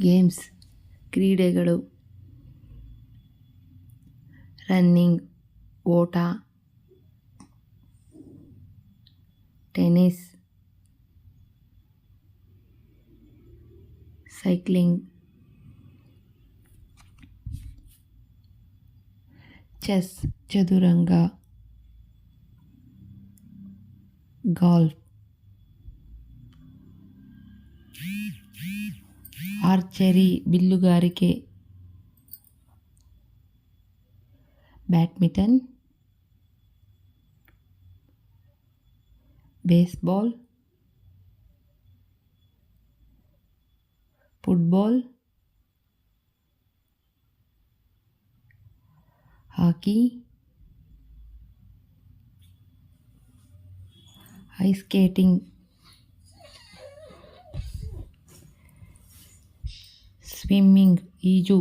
Games ಕ್ರೀಡೆಗಳು. Running ಓಟ, tennis, cycling, chess ಚದುರಂಗ, ಗಾಲ್ಫ್, ಆರ್ಚರಿ ಬಿಲ್ಲುಗಾರಿಕೆ, badminton, baseball, football, hockey, ice skating, swimming ಈಜು,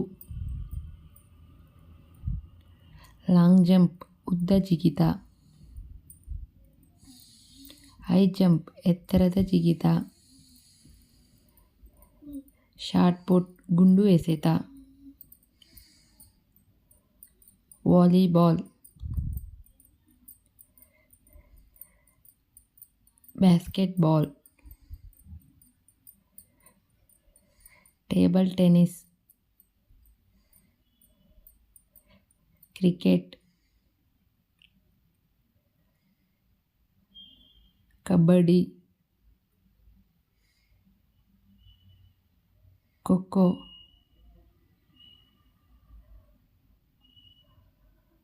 ಲಾಂಗ್ ಜಂಪ್ ಉದ್ದ ಜಿಗಿತ, ಹೈ ಜಂಪ್ ಎತ್ತರದ ಜಿಗಿತ, ಶಾಟ್ ಪುಟ್ ಗುಂಡು ಎಸೆತ, volleyball, basketball, table tennis, cricket, kabaddi, kho-kho,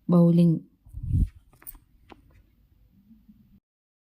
bowling.